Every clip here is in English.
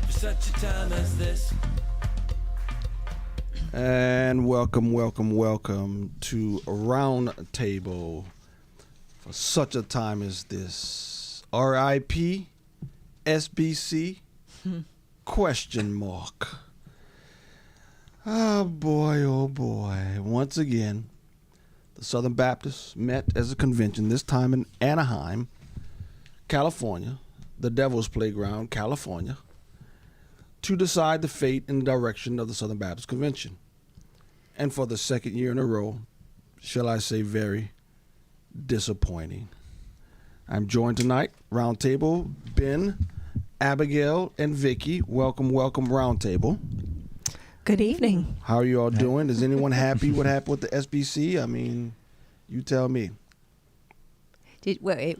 Such a time as this. And welcome to Round Table for such a time as this. R.I.P, SBC, question mark. Oh boy. Once again, the Southern Baptists met as a convention, this time in Anaheim, California, the Devil's Playground, California, to decide the fate and the direction of the Southern Baptist Convention. And for the second year in a row, shall I say very disappointing. I'm joined tonight, round table, Ben, Abigail, and Vicki. Welcome, round table. Good evening. How are you all doing? Is anyone happy what happened with the SBC? I mean, you tell me. Wait.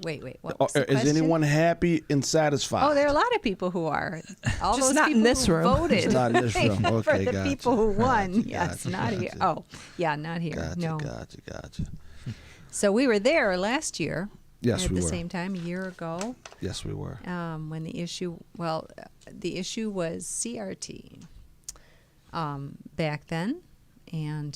What was the Is question? anyone happy and satisfied? Oh, there are a lot of people who are. All Just those not people in this who room. voted. Just not in this room. Okay, for the gotcha. people who won. Gotcha, Yes, gotcha, not here. gotcha. Oh, yeah, not here. Gotcha, no. Gotcha. So we were there last year. Yes, at we the were. same time, a year ago. Yes, we were. When the issue was CRT back then, and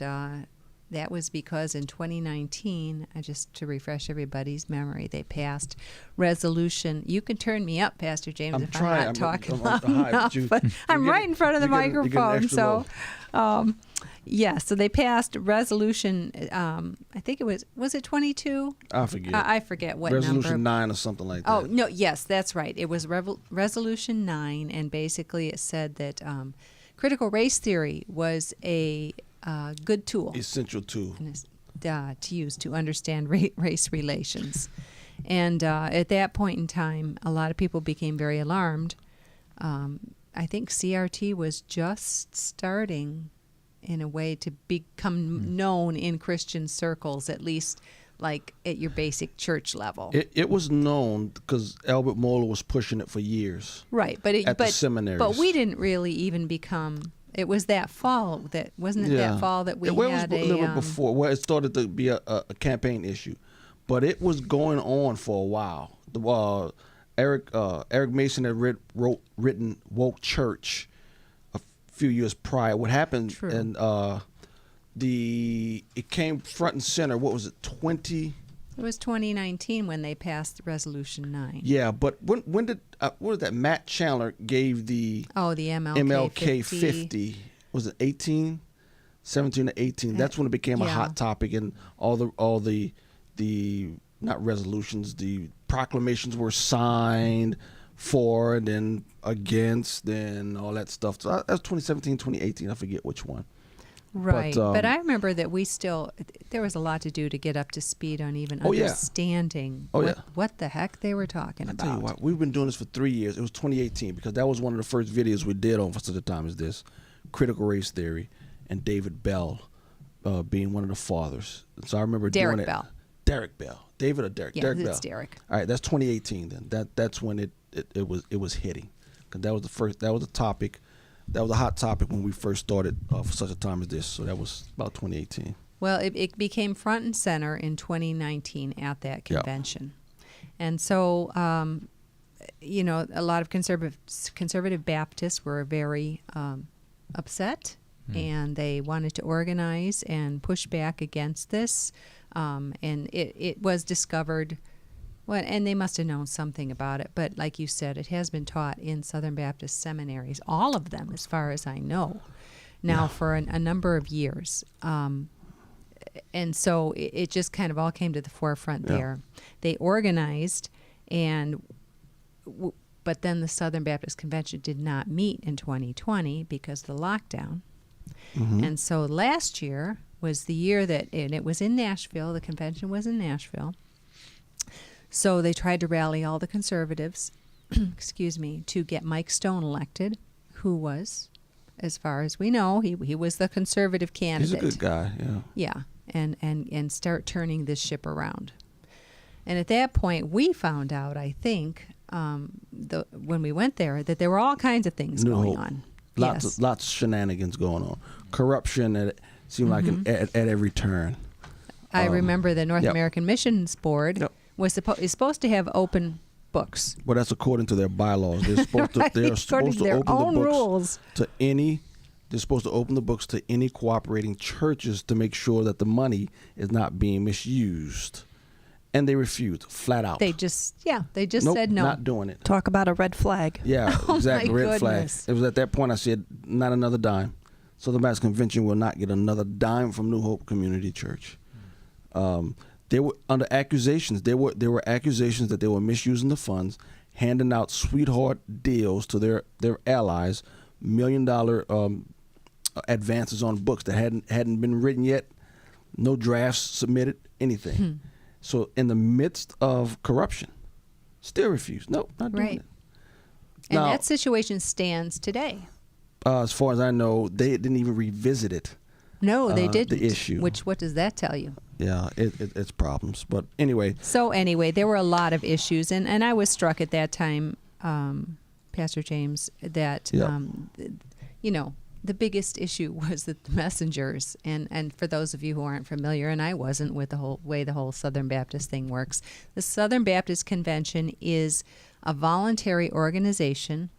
that was because in 2019, just to refresh everybody's memory, they passed resolution. You can turn me up, Pastor James, I'm if trying. I'm not talking I'm loud high, enough. but But I'm getting- right in front of the you're getting microphone. extra So, so they passed resolution. I think it was it 22? I forget. I forget what Resolution number. 9 or something like that. Oh, no, yes, that's right. It was Resolution 9, and basically it said that critical race theory was a good tool Essential tool. to use to understand race relations. And at that point in time, a lot of people became very alarmed. I think CRT was just starting in a way to become known in Christian circles, at least like at your basic church level. It was known because Albert Mohler was pushing it for years. Right, but at the seminaries. But we didn't really even become. It was that fall that wasn't it that fall that we had a little bit before where it started to be a campaign issue, but it was going on for a while. Eric Mason had written Woke Church a few years prior. What happened? True. And it came front and center. What was it? It was 2019 when they passed Resolution 9. Yeah, but when did what was that? Matt Chandler gave the the MLK 50. Was it 18, 17 to 18? That's when it became a hot topic, and all the not resolutions, the proclamations were signed for and then against and all that stuff. So that's 2017, 2018. I forget which one. Right. But I remember that there was a lot to do to get up to speed on even understanding what the heck they were talking about. I tell you what, we've been doing this for 3 years. It was 2018 because that was one of the first videos we did on For Such a Time as This, Critical Race Theory, and David Bell being one of the fathers. So I remember doing it. Derek Bell. David or Derek? Yeah, Derek it's Bell. Derek. All right, that's 2018 then. That's when it was hitting. Because that was a topic. That was a hot topic when we first started For Such a Time as This. So that was about 2018. Well, it became front and center in 2019 at that convention. And so, a lot of conservative Baptists were very upset, and they wanted to organize and push back against this. And it was discovered, and they must have known something about it. But like you said, it has been taught in Southern Baptist seminaries, all of them, as far as I know, now for a number of years. And so it just kind of all came to the forefront there. They organized, but then the Southern Baptist Convention did not meet in 2020 because of the lockdown. Mm-hmm. And so last year was the year and it was in Nashville. The convention was in Nashville. So they tried to rally all the conservatives, to get Mike Stone elected, who was, as far as we know, he was the conservative candidate. He's a good guy, yeah. Yeah, and start turning this ship around. And at that point, we found out, I think, when we went there, that there were all kinds of things going on. Lots of shenanigans going on. Corruption it seemed like at every turn. I remember the North American Missions Board is supposed to have open books. Well, that's according to their bylaws. They're supposed to. They're supposed to open the books rules to any. They're supposed to open the books to any cooperating churches to make sure that the money is not being misused. And they refused, flat out. They just said no. Not doing it. Talk about a red flag. Yeah, exactly, red flag. Goodness. It was at that point I said, not another dime. Southern Baptist Convention will not get another dime from New Hope Community Church. They were under accusations. There were accusations that they were misusing the funds, handing out sweetheart deals to their allies, $1 million advances on books that hadn't been written yet, no drafts submitted, anything. So in the midst of corruption, still refused. No, not doing it. And now, that situation stands today. As far as I know, they didn't even revisit it. No, they didn't. The issue. What does that tell you? Yeah, it's problems. But anyway. So anyway, there were a lot of issues, and I was struck at that time, Pastor James, that the biggest issue was that the messengers, and for those of you who aren't familiar, and I wasn't with the whole way the whole Southern Baptist thing works, the Southern Baptist Convention is a voluntary organization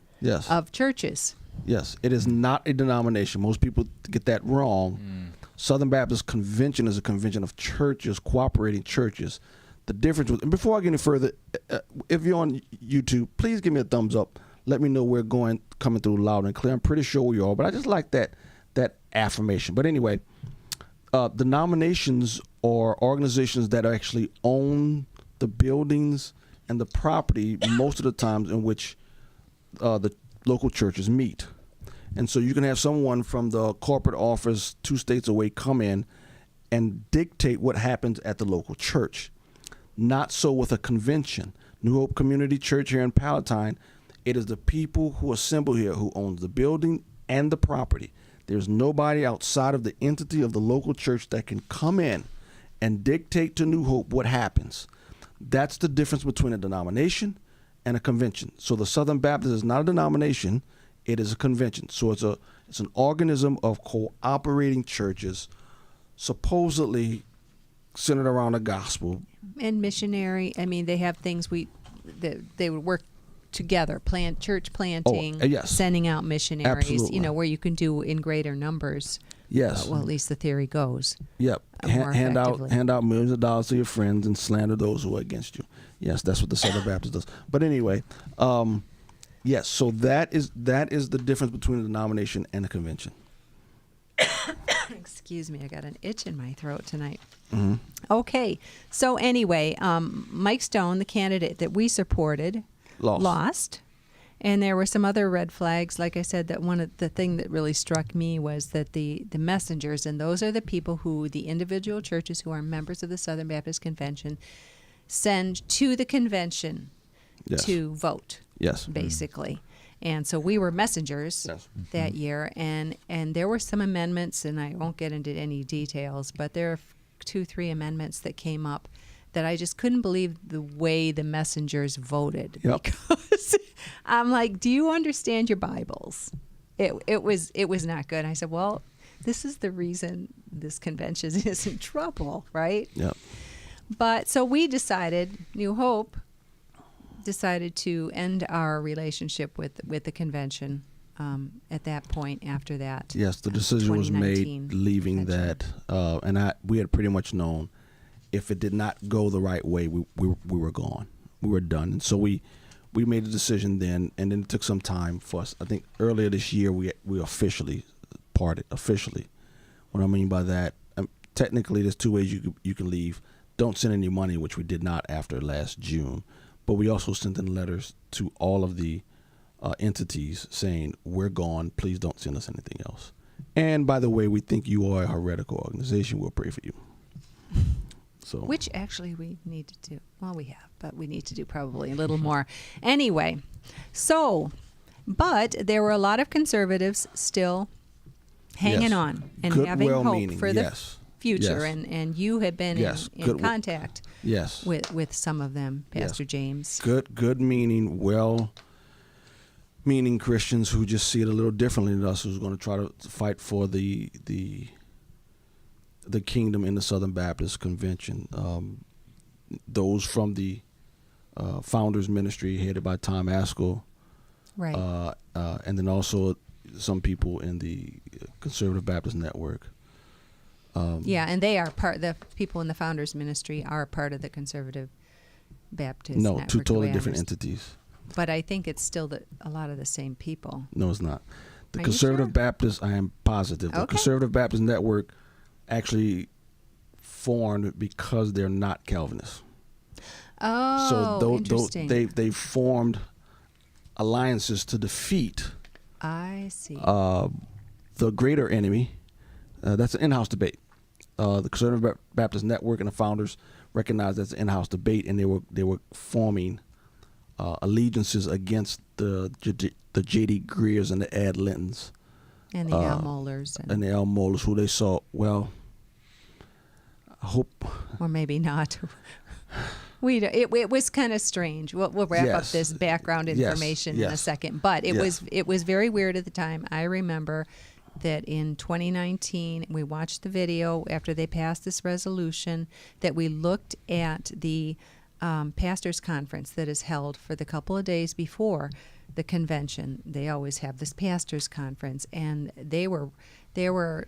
of churches. Yes, it is not a denomination. Most people get that wrong. Southern Baptist Convention is a convention of churches, cooperating churches. The difference was, and before I get any further, if you're on YouTube, please give me a thumbs up. Let me know we're coming through loud and clear. I'm pretty sure we are, but I just like that affirmation. But anyway, denominations are organizations that actually own the buildings and the property most of the times in which the local churches meet. And so you can have someone from the corporate office 2 states away come in and dictate what happens at the local church. Not so with a convention. New Hope Community Church here in Palatine, it is the people who assemble here who owns the building and the property. There's nobody outside of the entity of the local church that can come in and dictate to New Hope what happens. That's the difference between a denomination and a convention. So the Southern Baptist is not a denomination, it is a convention. So it's an organism of cooperating churches supposedly centered around the gospel. And missionary, I mean, they have things they would work together, church planting, sending out missionaries, Absolutely. Where you can do in greater numbers. Yes. Well, at least the theory goes. Yep. More hand effectively. out millions of dollars to your friends and slander those who are against you. Yes, that's what the Southern Baptist does. But anyway, yes, so that is the difference between a denomination and a convention. Excuse Excuse me, I got an itch in my throat tonight. Mm-hmm. Okay, so anyway, Mike Stone, the candidate that we supported, lost. And there were some other red flags. Like I said, that one of the thing that really struck me was that the messengers, and those are the people who the individual churches who are members of the Southern Baptist Convention send to the convention to vote. Yes. Basically. And so we were messengers that year, and there were some amendments, and I won't get into any details, but there are 2-3 amendments that came up that I just couldn't believe the way the messengers voted. Yep. Because I'm like, do you understand your Bibles? It was not good. I said, well, this is the reason this convention is in trouble, right? Yep. But so we decided, New Hope decided to end our relationship with the convention at that point. After that, yes, the decision was made leaving that, and we had pretty much known if it did not go the right way, we were gone, we were done, and so we made a decision then, and then it took some time for us. I think earlier this year we officially parted. Officially, what I mean by that, technically there's 2 ways you can leave. Don't send any money, which we did not after last June. But we also sent in letters to all of the entities saying, we're gone. Please don't send us anything else. And by the way, we think you are a heretical organization. We'll pray for you. So, which actually we need to do. Well, we have, but we need to do probably a little more. Anyway, so, but there were a lot of conservatives still hanging on and having hope for the future. And you have been in contact with some of them, Pastor James. Good meaning, well-meaning Christians who just see it a little differently than us, who's going to try to fight for the kingdom in the Southern Baptist Convention. Those from the Founders Ministry headed by Tom Ascol, right? And then also some people in the Conservative Baptist Network. And they are the people in the Founders Ministry are part of the Conservative Baptist Network. No, 2 totally different entities. But I think it's still a lot of the same people. No, it's not. The Conservative Baptist, I am positive. The Conservative Baptist Network actually formed because they're not Calvinists. Oh, so interesting. They formed alliances to defeat. I see. The greater enemy. That's an in-house debate. The Conservative Baptist Network and the founders recognized that's an in-house debate, and they were forming allegiances against the J.D. Greers and the Ad Lintons. And the Al Mollers. And the Al Mollers, who they saw, well, I hope... Or maybe not. It was kind of strange. We'll wrap up this background information in a second. But it was very weird at the time. I remember that in 2019, we watched the video after they passed this resolution, that we looked at the pastors' conference that is held for the couple of days before the convention. They always have this pastors' conference, and there were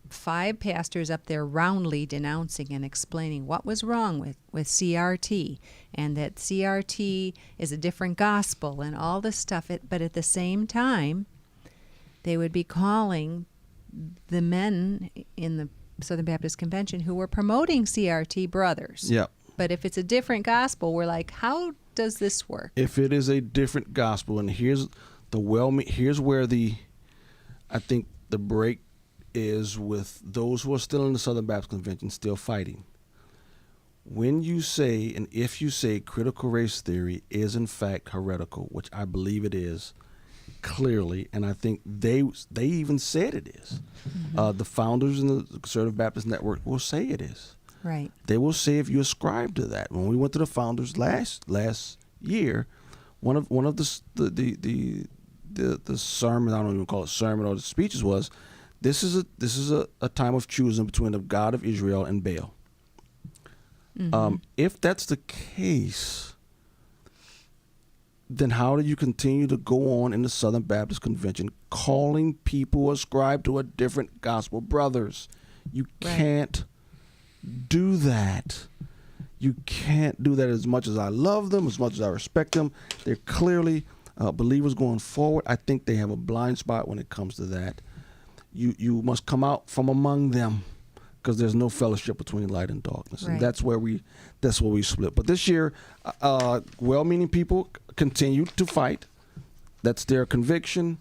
5 pastors up there roundly denouncing and explaining what was wrong with CRT, and that CRT is a different gospel and all this stuff. But at the same time, they would be calling the men in the Southern Baptist Convention who were promoting CRT brothers. Yep. But if it's a different gospel, we're like, how does this work? If it is a different gospel, and here's where I think the break is with those who are still in the Southern Baptist Convention, still fighting. When you say, and if you say critical race theory is in fact heretical, which I believe it is, clearly, and I think they even said it is. Mm-hmm. The founders in the Conservative Baptist Network will say it is. Right. They will say if you ascribe to that. When we went to the founders last year, one of the sermon, I don't even call it sermon, or the speeches was, this is a time of choosing between the God of Israel and Baal. Mm-hmm. If that's the case, then how do you continue to go on in the Southern Baptist Convention calling people ascribed to a different gospel brothers? You can't do that. You can't do that. As much as I love them, as much as I respect them, they're clearly believers going forward. I think they have a blind spot when it comes to that. you must come out from among them, because there's no fellowship between light and darkness, Right. and that's where we split. But this year, well-meaning people continued to fight. That's their conviction.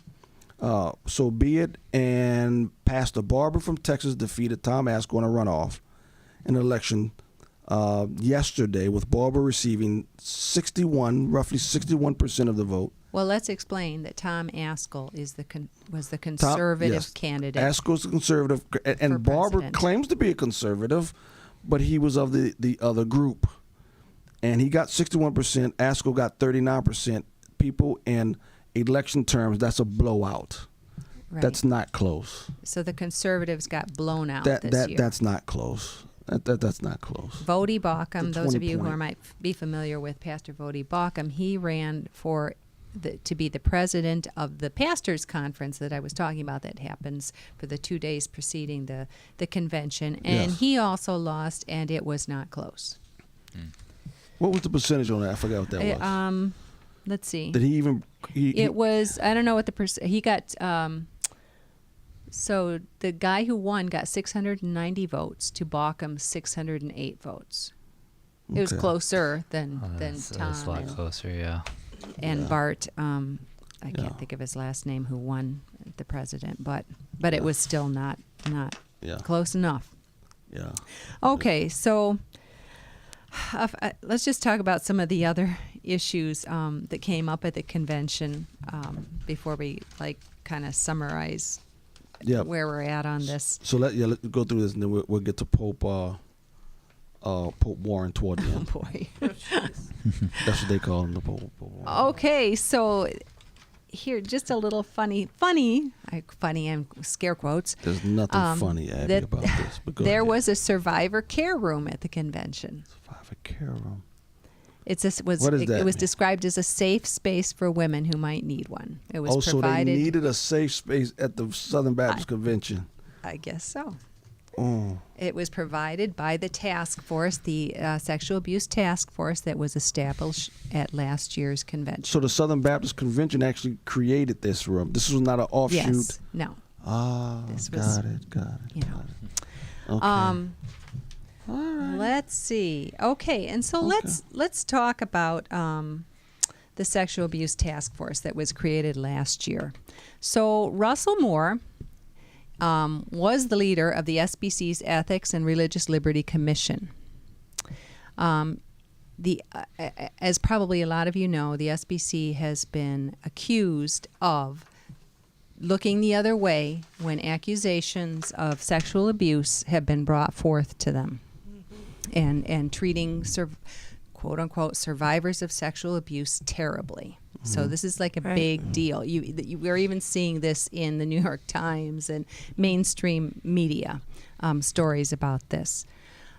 So be it. And Pastor Barber from Texas defeated Tom Ascol in a runoff in an election yesterday, with Barber receiving roughly 61% of the vote. Well, let's explain that Tom Ascol was the conservative candidate. Ascol's a conservative, and Barber president. claims to be a conservative, but he was of the other group. And he got 61%. Ascol got 39%. People in election terms, that's a blowout. Right. That's not close. So the conservatives got blown out this year. That's not close. That's not close. Voddie Baucham, It's a those of 20 you who point. might be familiar with Pastor Voddie Baucham, he ran to be the president of the pastors' conference that I was talking about that happens for the 2 days preceding the convention. And Yes. he also lost, and it was not close. What was the percentage on that? I forgot what that was. Let's see. Did he even? It was, I don't know what he got. So the guy who won got 690 votes to Baucham's 608 votes. It was Okay. closer than That's Tom a lot closer, yeah. and Yeah. Bart. I Yeah. can't think of his last name, who won the president, but it was still not Yeah. close enough. Yeah. Okay, so let's just talk about some of the other issues that came up at the convention before we kind of summarize Yeah. where we're at on this. So let's go through this, and then we'll get to Pope Warren toward the Oh end. boy. That's what they call him, the Pope Warren. Okay, so here, just a little funny and scare quotes. There's nothing funny, Abby, that about this. But go there ahead. was a survivor care room at the convention. Survivor care room. What does that it was mean? described as a safe space for women who might need one. It was So they provided. needed a safe space at the Southern Baptist Convention. I guess so. Oh. It was provided by the task force, the sexual abuse task force that was established at last year's convention. So the Southern Baptist Convention actually created this room. This was not an offshoot. Yes. No. Ah, This was, got it. You know. Okay. All right. Let's see. Okay, and so let's talk about the sexual abuse task force that was created last year. So Russell Moore was the leader of the SBC's Ethics and Religious Liberty Commission. As probably a lot of you know, the SBC has been accused of looking the other way when accusations of sexual abuse have been brought forth to them, and treating quote unquote survivors of sexual abuse terribly. So this is like a big deal. We're even seeing this in the New York Times and mainstream media stories about this.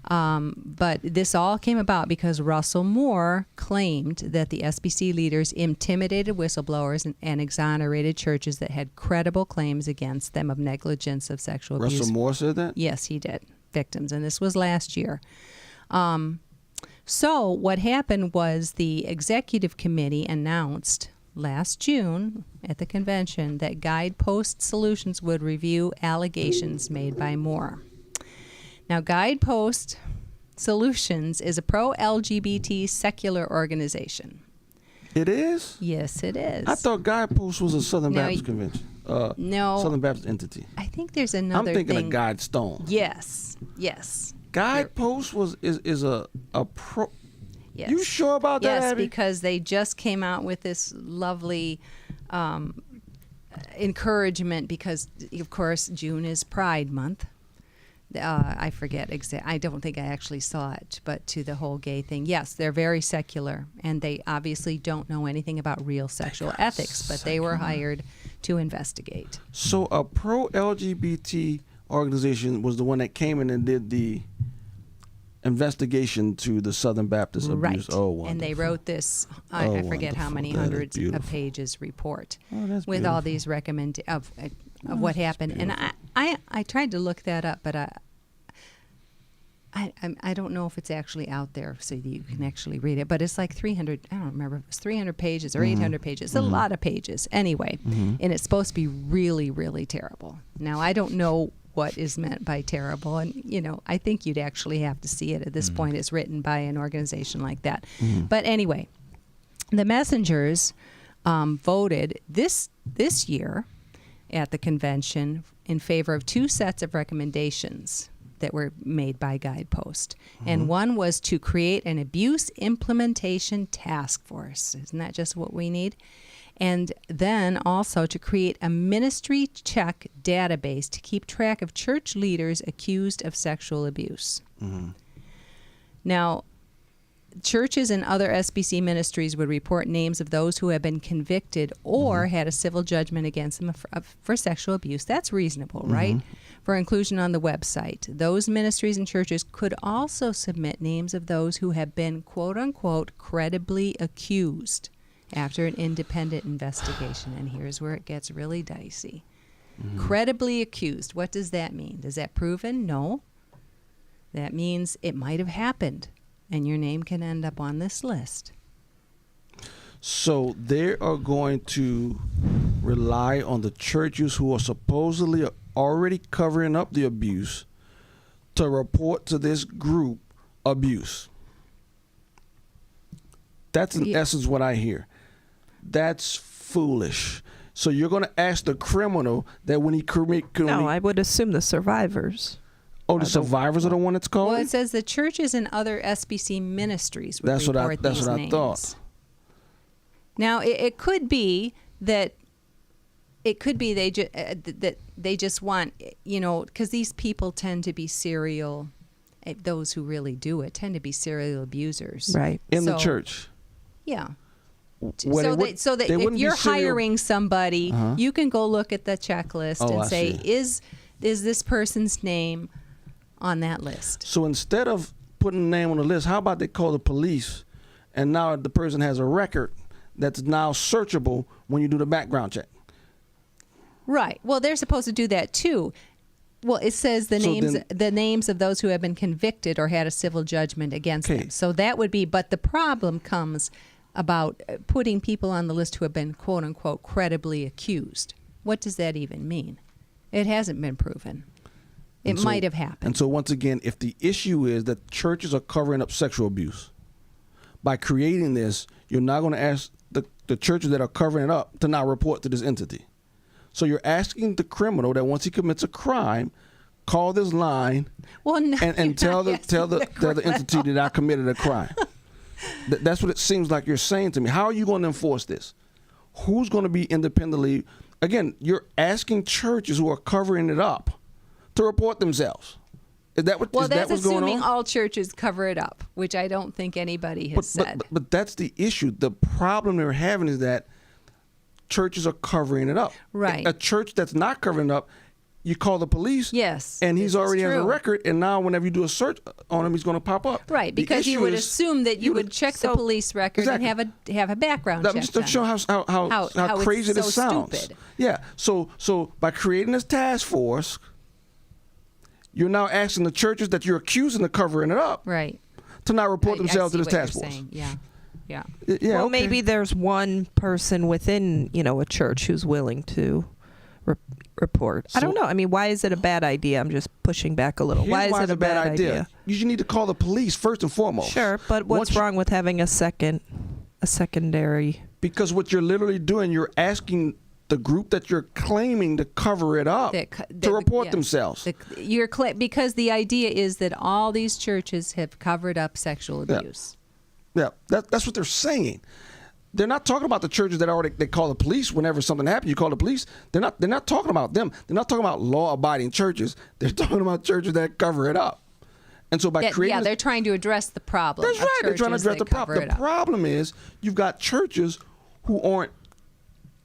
But this all came about because Russell Moore claimed that the SBC leaders intimidated whistleblowers and exonerated churches that had credible claims against them of negligence of sexual abuse. Russell Moore said that? Yes, he did. Victims, and this was last year. So what happened was the executive committee announced last June at the convention that Guidepost Solutions would review allegations made by Moore. Now, Guidepost Solutions is a pro-LGBT secular organization. It is? Yes, it is. I thought Guidepost was a Southern No, Baptist Convention. no. Southern Baptist entity. I think there's another I'm thinking thing. of Guidestone. Yes. Guidepost is a pro. Yes. You sure about that, Yes, Abby? because they just came out with this lovely encouragement because, of course, June is Pride Month. I forget exactly. I don't think I actually saw it, but to the whole gay thing. Yes, they're very secular, and they obviously don't know anything about real sexual ethics, but they were hired to investigate. So a pro-LGBT organization was the one that came in and did the investigation to the Southern Baptist abuse. Right. Oh, wonderful. And they wrote this, I forget how wonderful. many That is hundreds of beautiful. pages report Oh, that's with all beautiful. these of what happened. And I tried to look that up, but I don't know if it's actually out there so that you can actually read it, but it's like 300, I don't remember if it's 300 pages or 800 pages. It's a lot of pages anyway, and it's supposed to be really, really terrible. Now, I don't know what is meant by terrible, and, I think you'd actually have to see it at this point. It's written by an organization like that. But anyway, the messengers voted this year at the convention in favor of 2 sets of recommendations that were made by Guidepost. And one was to create an abuse implementation task force. Isn't that just what we need? And then also to create a ministry check database to keep track of church leaders accused of sexual abuse. Now, churches and other SBC ministries would report names of those who have been convicted or had a civil judgment against them for sexual abuse. That's reasonable, right? For inclusion on the website. Those ministries and churches could also submit names of those who have been, quote unquote, credibly accused after an independent investigation. And here's where it gets really dicey. Credibly accused. What does that mean? Is that proven? No. That means it might have happened, and your name can end up on this list. So they are going to rely on the churches who are supposedly already covering up the abuse to report to this group abuse. That's in essence what I hear. That's foolish. So you're going to ask the criminal that when he No, I would assume the survivors. Oh, the survivors are the one that's called? Well, it says the churches and other SBC ministries would That's report what these I names. thought. Now, it could be that that they just want, because these people tend to be those who really do it tend to be serial abusers. Right. In the church. Yeah. Well, So that if you're hiring somebody, you can go look at the checklist and say, is this person's name on that list? So instead of putting a name on the list, how about they call the police, and now the person has a record that's now searchable when you do the background check? Right. Well, they're supposed to do that too. Well, it says the names of those who have been convicted or had a civil judgment against them. So that would be, but the problem comes about putting people on the list who have been, quote unquote, credibly accused. What does that even mean? It hasn't been proven. It might have happened. And so once again, if the issue is that churches are covering up sexual abuse, by creating this, you're not going to ask the churches that are covering it up to now report to this entity. So you're asking the criminal that once he commits a crime, call this line and tell the entity that I committed a crime. That's what it seems like you're saying to me. How are you going to enforce this? Who's going to be independently? Again, you're asking churches who are covering it up to report themselves. Is that what? Well, is that's that what's going on? assuming all churches cover it up, which I don't think anybody has said. But that's the issue. The problem they're having is that churches are covering it up. Right. A church that's not covering it up, you call the police. Yes. And he's already has a true. record, and now whenever you do a search on him, he's going to pop up. Right, The because you issue would is assume that you would check the police record and have a background check. Just to show how crazy it's this so sounds. stupid. Yeah. So by creating this task force, you're now asking the churches that you're accusing of covering it up, Right. to not report themselves to I this see what task you're force. saying. Yeah. Yeah. Yeah. Well, okay. maybe there's one person within, a church who's willing to report. I don't know. I mean, why is it a bad idea? I'm just pushing back a little. Here's why is it it's a bad idea? You need to call the police first and foremost. Sure, but what's wrong with having a secondary? Because what you're literally doing, you're asking the group that you're claiming to cover it up to report themselves. Because the idea is that all these churches have covered up sexual abuse. Yeah, that's what they're saying. They're not talking about the churches that they call the police whenever something happens. You call the police. They're not talking about them. They're not talking about law-abiding churches. They're talking about churches that cover it up. And so creating, they're trying to address the problem. That's right. They're trying to address the problem. The problem is you've got churches who aren't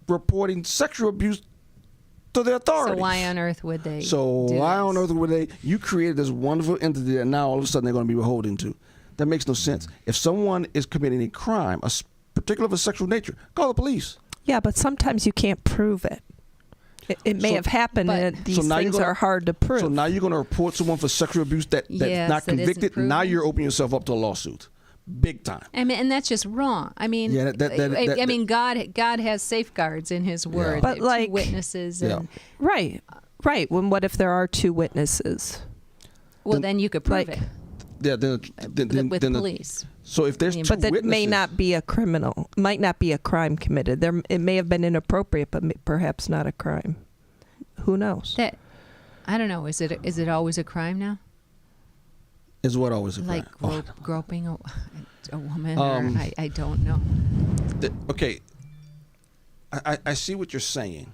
reporting sexual abuse to the authorities. So why on earth would they? You created this wonderful entity that now all of a sudden they're going to be beholden to. That makes no sense. If someone is committing a crime, particularly of a sexual nature, call the police. Yeah, but sometimes you can't prove it. It may So- have happened, but- and these So now you're things gonna- are hard to prove. So now you're going to report someone for sexual abuse that's Yes, not that isn't convicted. Now proven. you're opening yourself up to a lawsuit, big time. I mean, and that's just wrong. I mean, Yeah, I mean, God has safeguards in His Word. But, Two like- witnesses, Yeah. and Right. When what if there are two witnesses? well, then you could prove like- it Yeah, with then police. so if there's But two But that witnesses, may not be a criminal. Might not be a crime committed. It may have been inappropriate, but perhaps not a crime. Who knows? That I don't know. Is it always a crime now? is what always a crime. Like groping a woman? Um, or, I don't know. Okay, I see what you're saying,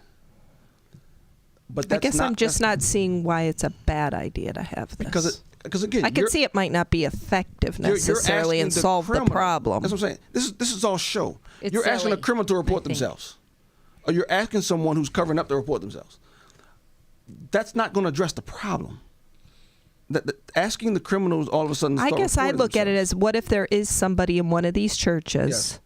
but I that's guess I'm just that's- not seeing why it's a bad idea to have this. because again, I can see it might not be effective necessarily and asking the solve the criminal- problem. That's what I'm saying. This is all show. It's You're asking a silly, criminal to report I think. themselves, or you're asking someone who's covering up to report themselves. That's not going to address the problem. Asking the criminals all of a sudden. To I start guess I reporting look at it themselves. as, what if there is somebody in one of these churches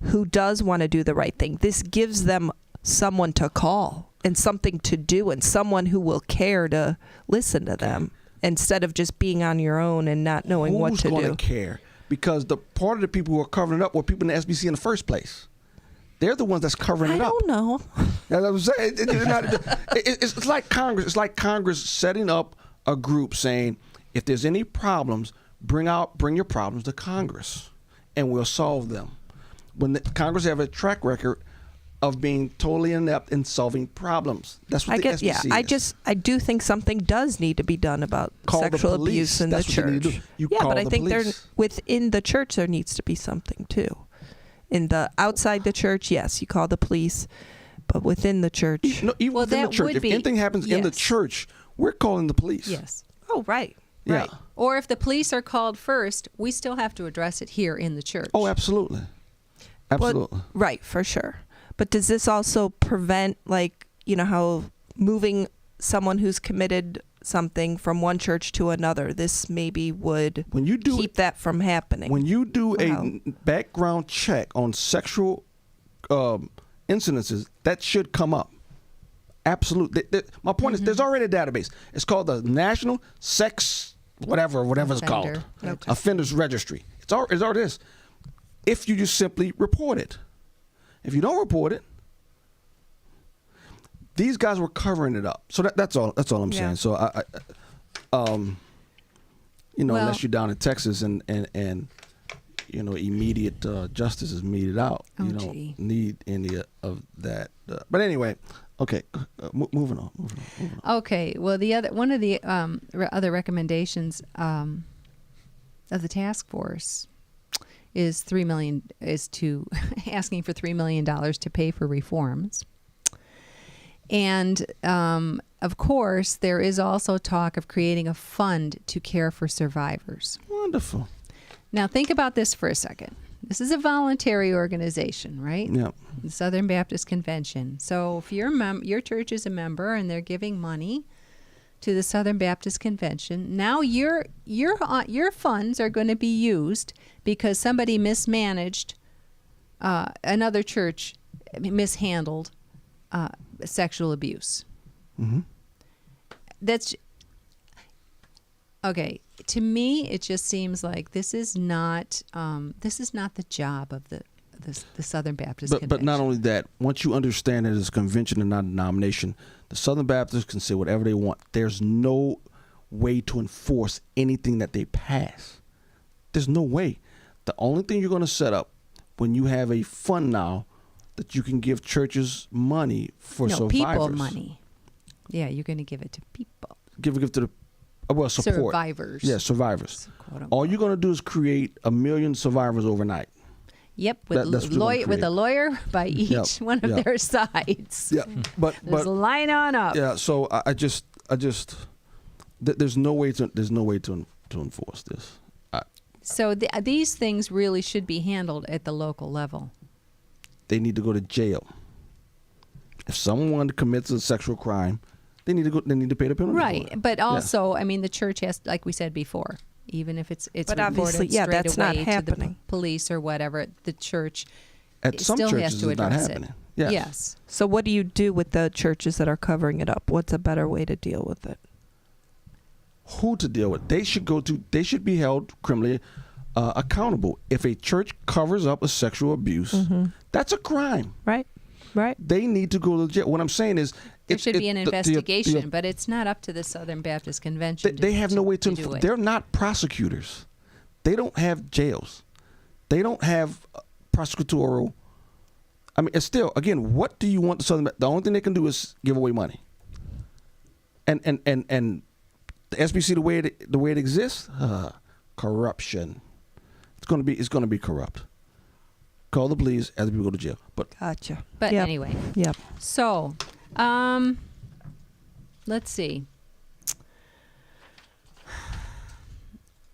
Yes. who does want to do the right thing? This gives them someone to call and something to do and someone who will care to listen to them instead of just being on your own and not knowing what Who's to going do. to care? Because the part of the people who are covering it up were people in the SBC in the first place. They're the ones that's covering I it up. don't know. That's what I'm saying. It's like Congress. It's like Congress setting up a group saying, if there's any problems, bring your problems to Congress, and we'll solve them. When Congress have a track record of being totally inept in solving problems. That's what the SBC is. I do think something does need to be done about Call the sexual police. abuse in That's the what you need to church. do. You yeah, call but I the think police. within the church there needs to be something too. In the outside the church, yes, you call the police, but within the church, No, even Well, within the that church. would If be- anything happens in the yes. church, we're calling the police. Yes. oh right, Yeah. right. Or if the police are called first, we still have to address it here in the church. Oh, absolutely. Absolutely. Right, for sure. But does this also prevent, like, you know, how moving someone who's committed something from one church to another, this maybe would When you do keep that from happening? When you do Wow. a background check on sexual incidences, that should come up. Absolutely. My point is, there's already a database. It's called the National Sex whatever it's called, Offender. Okay. Offenders Registry. It's already this. If you just simply report it. If you don't report it, these guys were covering it up. So that's all. That's all I'm Yeah. saying. So Well- unless you're down in Texas and immediate justice is meted out, Oh, you don't gee. need any of that. But anyway, okay, moving on. Okay. Well, one of the other recommendations of the task force is asking for $3 million to pay for reforms. And of course, there is also talk of creating a fund to care for survivors. Wonderful. Now, think about this for a second. This is a voluntary organization, right? Yeah. The Southern Baptist Convention. So if your church is a member and they're giving money to the Southern Baptist Convention, now your funds are going to be used because somebody mismanaged, another church mishandled sexual abuse. Mm-hmm. That's okay. To me, it just seems like this is not the job of the Southern Baptist Convention. But not only that, once you understand that it's a convention and not a denomination, the Southern Baptists can say whatever they want. There's no way to enforce anything that they pass. There's no way. The only thing you're going to set up when you have a fund now that you can give churches money for survivors. People money. Yeah, you're going to give it to people. Give to the support. Survivors. Yeah, survivors. Quote unquote. All you're going to do is create 1 million survivors overnight. Yep, That's what you're gonna with a create. lawyer by each one of Yep. their sides. Yeah, but Just line on up. yeah. So I just there's no way to enforce this. So these things really should be handled at the local level. They need to go to jail. If someone commits a sexual crime, they need to go. They need to pay the penalty. Right, for it. but also, I mean, the church has, like we said before, even if it's But reported obviously, yeah, straight that's away not to the happening. police or whatever, the church At some still churches has to it's not address it. happening. Yes. Yes. So what do you do with the churches that are covering it up? What's a better way to deal with it? Who to deal with? They should be held criminally accountable. If a church covers up a sexual abuse, that's a crime. Right. They need to go to jail. What I'm saying is, There should be an investigation, but it's not up to the Southern Baptist Convention. They have no way to do it. They're not prosecutors. They don't have jails. They don't have prosecutorial. I mean, it's still, again, what do you want the Southern? The only thing they can do is give away money. And the SBC, the way it exists, corruption. It's gonna be corrupt. Call the police as people go to jail. But Gotcha. But Yep. anyway, Yep. so let's see.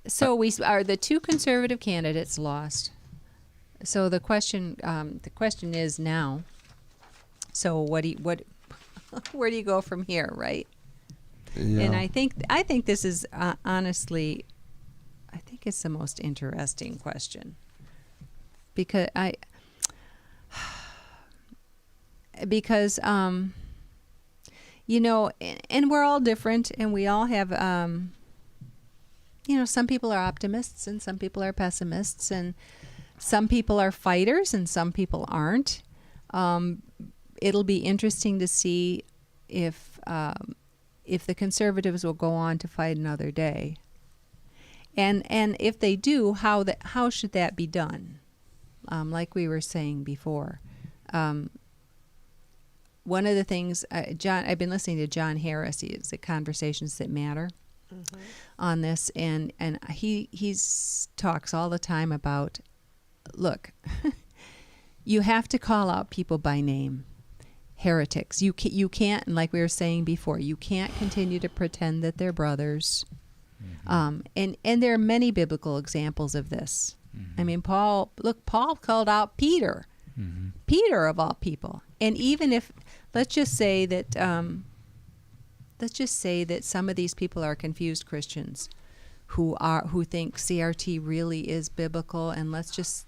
So the two conservative candidates lost. So the question is now. So where do you go from here, right? yeah. And I think this is honestly, I think it's the most interesting question because you know, and we're all different, and we all have you know, some people are optimists and some people are pessimists, and some people are fighters and some people aren't. It'll be interesting to see if the conservatives will go on to fight another day, and if they do, how should that be done? Like we were saying before, one of the things I've been listening to John Harris. He's at Conversations That Matter on this, and he talks all the time about, look, you have to call out people by name. Heretics. You can't, and like we were saying before, you can't continue to pretend that they're brothers. And there are many biblical examples of this. I mean, Paul called out Peter. Peter of all people. And even if let's just say that some of these people are confused Christians who think CRT really is biblical, and let's just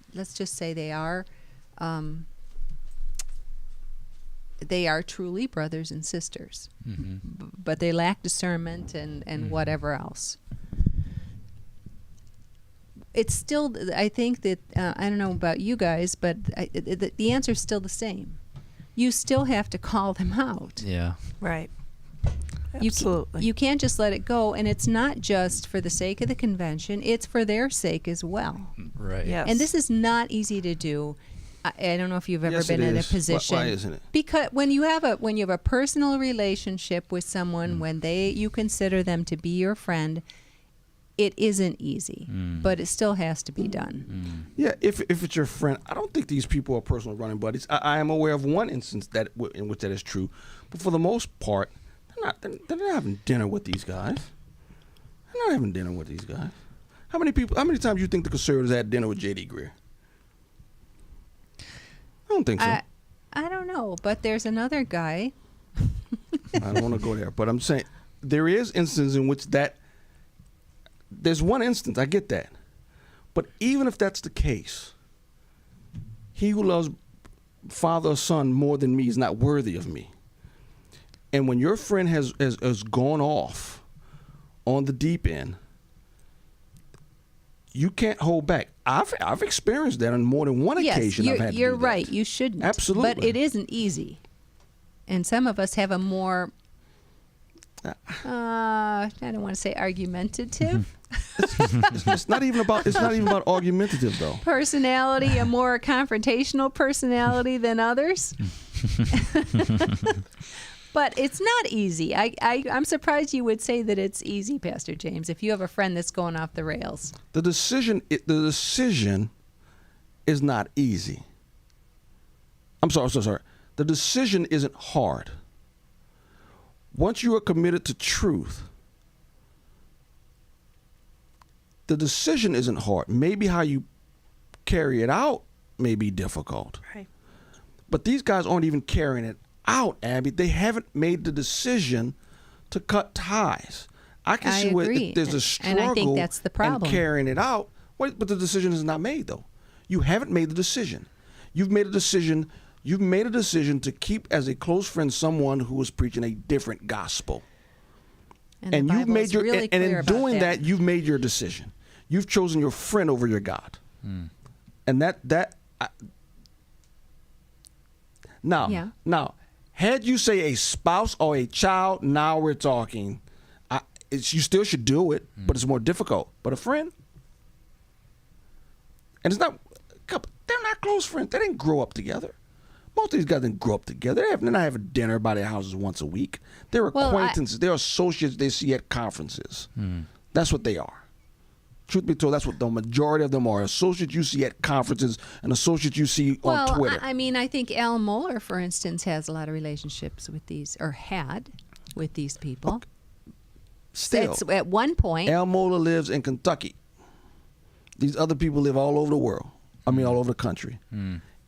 say they are truly brothers and sisters, but they lack discernment and whatever else. It's still, I think that, I don't know about you guys, but the answer is still the same. You still have to call them out. Yeah. Right. You Absolutely. You can't just let it go, and it's not just for the sake of the convention, it's for their sake as well. Right. Yes. And this is not easy to do. I don't know if you've ever Yes, been it in a is. position. Why isn't it? Because when you have a personal relationship with someone, when you consider them to be your friend, it isn't easy, but it still has to be done. Yeah, if it's your friend, I don't think these people are personal running buddies. I am aware of one instance in which that is true, but for the most part, they're not having dinner with these guys. They're not having dinner with these guys. How many times do you think the conservatives had dinner with J.D. Greer? I don't think so. I don't know, but there's another guy. I don't want to go there, but I'm saying there is instances in which there's one instance, I get that. But even if that's the case, he who loves father or son more than me is not worthy of me. And when your friend has gone off on the deep end, you can't hold back. I've experienced that on more than one occasion. I've had to you're do that. right. You shouldn't. Absolutely. But it isn't easy. And some of us have a more, I don't want to say argumentative It's not even about argumentative though. personality, a more confrontational personality than others. But it's not easy. I'm surprised you would say that it's easy, Pastor James, if you have a friend that's going off the rails. The decision is not easy. I'm so sorry. The decision isn't hard. Once you are committed to truth, the decision isn't hard. Maybe how you carry it out may be difficult. Right. But these guys aren't even carrying it out, Abby. They haven't made the decision to cut ties. I can see where agree. there's a And struggle I think that's the problem. in carrying it out. But the decision is not made, though. You haven't made the decision. You've made a decision. You've made a decision to keep as a close friend someone who is preaching a different gospel. And the you've Bible made is your really and in clear about doing that, you've made your decision. You've chosen your friend over your God. And now, had you say a spouse or a child, now we're talking. You still should do it, but it's more difficult. But a friend, and it's not. They're not close friends. They didn't grow up together. Most of these guys didn't grow up together. They're not having dinner by their houses once a week. They're acquaintances. They're associates they see at conferences. That's what they are. Truth be told, that's what the majority of them are. Associates you see at conferences and associates you see on Twitter. I mean, I think Al Mohler, for instance, has a lot of relationships with these, or had with these people. Okay. Still, at one point, Al Mohler lives in Kentucky. These other people live all over the world. I mean, all over the country.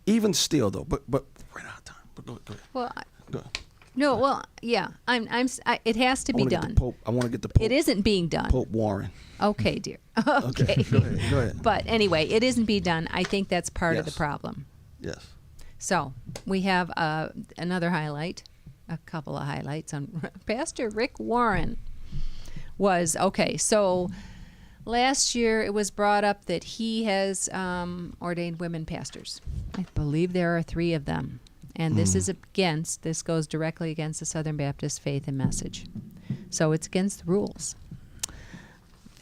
Even still, though, but we're out of time. But go ahead. Well, Go ahead. no, well, yeah, it has to be done. I want to get the Pope. It isn't being done. Pope Warren. Okay, dear. Okay. Go ahead. But anyway, it isn't being done. I think that's part of the Yes. problem. Yes. So we have another highlight, a couple of highlights on Pastor Rick Warren. So last year it was brought up that he has ordained women pastors. I believe there are 3 of them. And this goes directly against the Southern Baptist faith and message. So it's against the rules.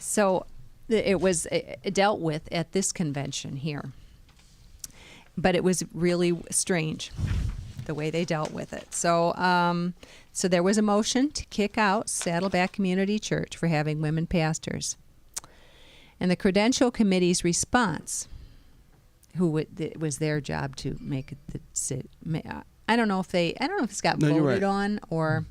So it was dealt with at this convention here. But it was really strange, the way they dealt with it. So so there was a motion to kick out Saddleback Community Church for having women pastors. And the Credential Committee's response, it was their job to make it I don't know if it's got voted on or,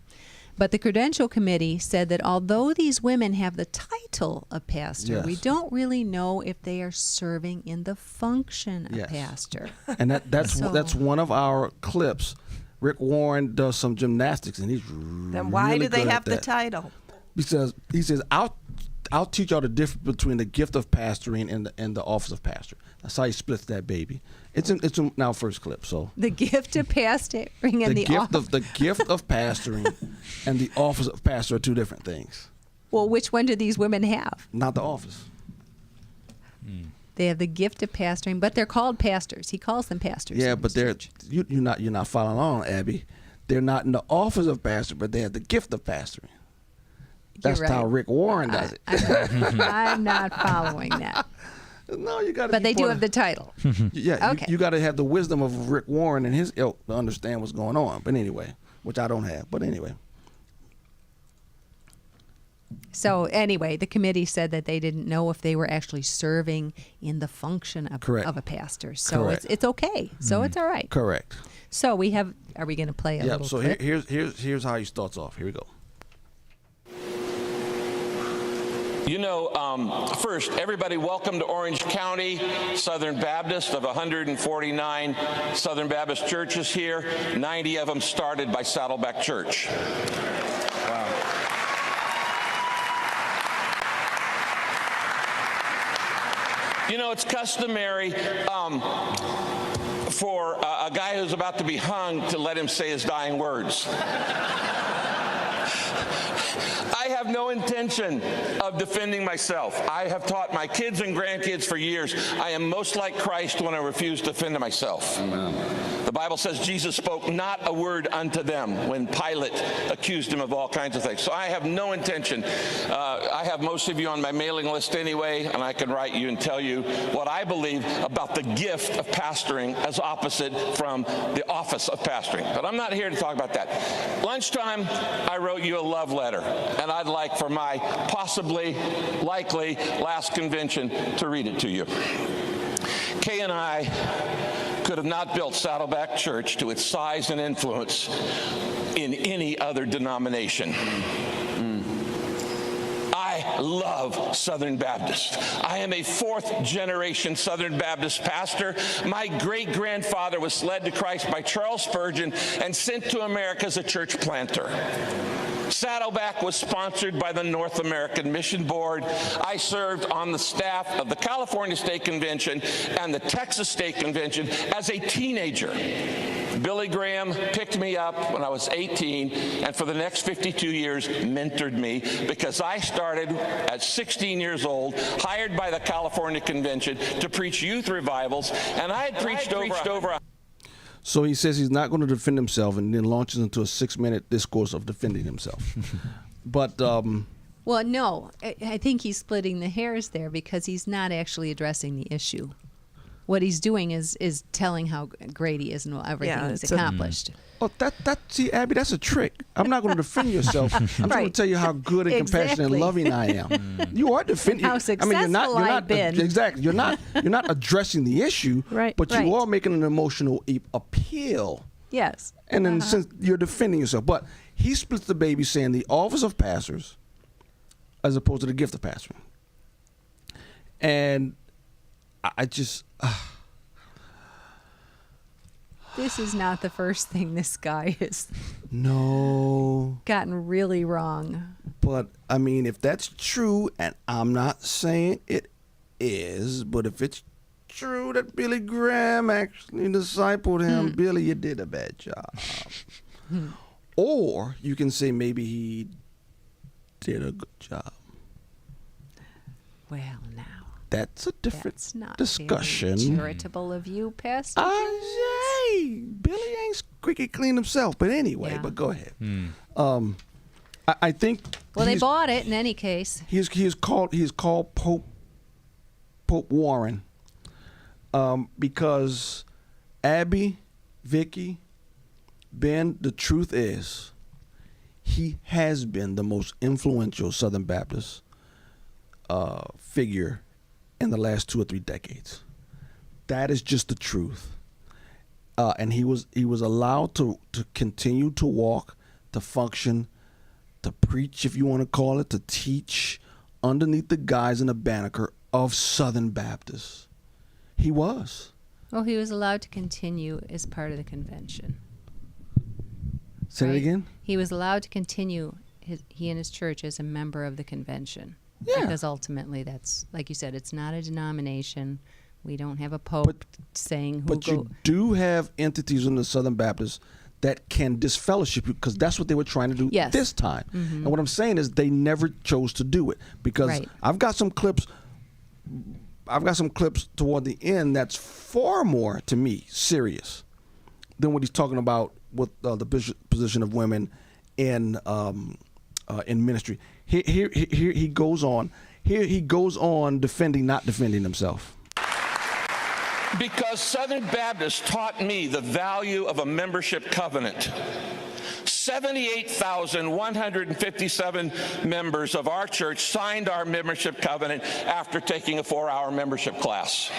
but the Credential Committee said that although these women have the title of pastor, we don't really know if they are serving in the function of pastor. And that's one of our clips. Rick Warren does some gymnastics, and he's Then why really do they good have at the that. title? Because he says, I'll teach y'all the difference between the gift of pastoring and the office of pastor. That's how he splits that baby. It's in our first clip. So the gift of pastoring and the gift of pastoring and the office of pastor are 2 different things. Well, which one do these women have? Not the office. They have the gift of pastoring, but they're called pastors. He calls them pastors. Yeah, in but his church. you're not following along, Abby. They're not in the office of pastor, but they have the gift of pastoring. That's You're right. how Rick Warren does it. I'm not following that. No, you got to. But they do have the title. Yeah, Okay. you got to have the wisdom of Rick Warren and his ilk to understand what's going on. But anyway, which I don't have. But anyway. So anyway, the committee said that they didn't know if they were actually serving in the function of a pastor. So Correct. it's okay. So it's all right. Correct. So are we going to play a little So clip? here's how he starts off. Here we go. You know, first, everybody welcome to Orange County, Southern Baptist. Of 149 Southern Baptist churches here, 90 of them started by Saddleback Church. Wow. You know, it's customary for a guy who's about to be hung to let him say his dying words. I have no intention of defending myself. I have taught my kids and grandkids for years. I am most like Christ when I refuse to defend myself. Amen. The Bible says Jesus spoke not a word unto them when Pilate accused him of all kinds of things. So I have no intention. I have most of you on my mailing list anyway, and I can write you and tell you what I believe about the gift of pastoring as opposite from the office of pastoring. But I'm not here to talk about that. Lunchtime, I wrote you a love letter, and I'd like for my likely last convention to read it to you. Kay and I could have not built Saddleback Church to its size and influence in any other denomination. I love Southern Baptist. I am a 4th generation Southern Baptist pastor. My great-grandfather was led to Christ by Charles Spurgeon and sent to America as a church planter. Saddleback was sponsored by the North American Mission Board. I served on the staff of the California State Convention and the Texas State Convention as a teenager. Billy Graham picked me up when I was 18, and for the next 52 years mentored me, because I started at 16 years old, hired by the California Convention to preach youth revivals, and I had preached over. So he says he's not going to defend himself, and then launches into a 6-minute discourse of defending himself. But well, no, I think he's splitting the hairs there, because he's not actually addressing the issue. What he's doing is telling how great he is and everything he's accomplished. Oh, see, Abby, that's a trick. I'm not going to defend yourself. I'm going to tell you how good and compassionate and loving I am. You are defending. How successful I've been. Exactly. You're not addressing the issue, but you are making an emotional appeal. Yes. And then since you're defending yourself, but he splits the baby, saying the office of pastors as opposed to the gift of pastoring. And I just. This is not the first thing this guy has gotten really wrong. But, I mean, if that's true, and I'm not saying it is, but if it's true that Billy Graham actually discipled him, Billy, you did a bad job. Or you can say maybe he did a good job. Well, now. That's a different discussion. Very charitable of you, Pastor. Billy ain't squeaky clean himself, but anyway. But go ahead. I think. Well, they bought it in any case. He's called Pope Warren, because Abby, Vicki, Ben. The truth is, he has been the most influential Southern Baptist figure in the last 2 or 3 decades. That is just the truth. And he was allowed to continue to walk, to function, to preach, if you want to call it, to teach underneath the guise and the banner of Southern Baptists. He was. Well, he was allowed to continue as part of the convention. Say that again? He was allowed to continue he and his church as a member of the convention. Yeah. Because ultimately that's, like you said, it's not a denomination. We don't have a pope saying who But you do have entities in the Southern Baptists that can disfellowship you, because that's what they were trying to do this time. And what I'm saying is they never chose to do it, because I've got some clips toward the end that's far more, to me, serious than what he's talking about with the position of women in ministry. Here he goes on. Here he goes on defending, not defending himself. Because Southern Baptists taught me the value of a membership covenant. 78,157 members of our church signed our membership covenant after taking a 4-hour membership class.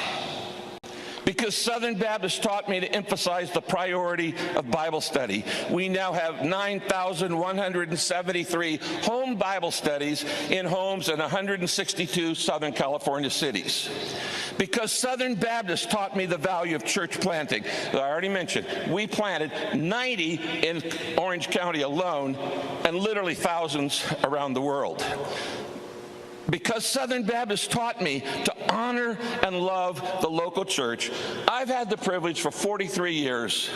Because Southern Baptists taught me to emphasize the priority of Bible study. We now have 9,173 home Bible studies in homes in 162 Southern California cities. Because Southern Baptists taught me the value of church planting. As I already mentioned, we planted 90 in Orange County alone, and literally thousands around the world. Because Southern Baptists taught me to honor and love the local church, I've had the privilege for 43 years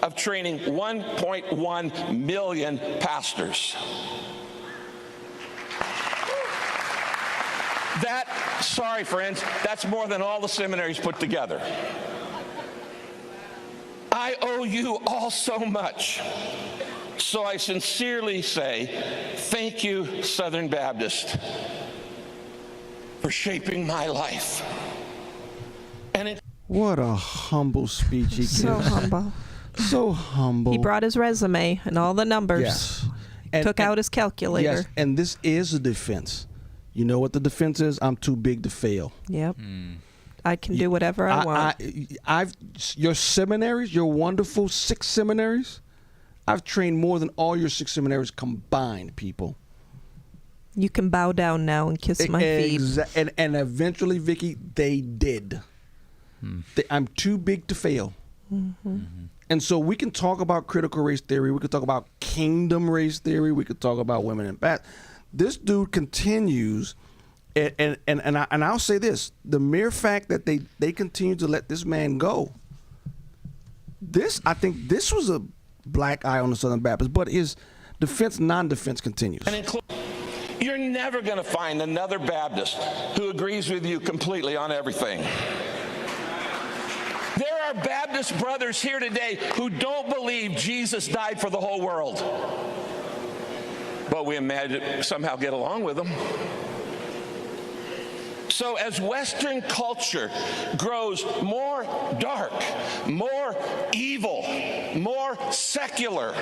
of training 1.1 million pastors. Sorry friends, that's more than all the seminaries put together. I owe you all so much. So I sincerely say, thank you, Southern Baptist, for shaping my life. What a humble speech he gives. So humble. So humble. He brought his resume and all the numbers. Yes. Took out his calculator. Yes, and this is a defense. You know what the defense is? I'm too big to fail. Yep. I can do whatever I want. Your seminaries, your wonderful 6 seminaries, I've trained more than all your 6 seminaries combined, people. You can bow down now and kiss my feet. And eventually, Vicki, they did. I'm too big to fail. And so we can talk about critical race theory. We could talk about kingdom race theory. We could talk about women in bat. This dude continues, and I'll say this: the mere fact that they continue to let this man go, I think this was a black eye on the Southern Baptists, but his defense, non-defense continues. You're never going to find another Baptist who agrees with you completely on everything. There are Baptist brothers here today who don't believe Jesus died for the whole world. But we imagine somehow get along with them. So as Western culture grows more dark, more evil, more secular,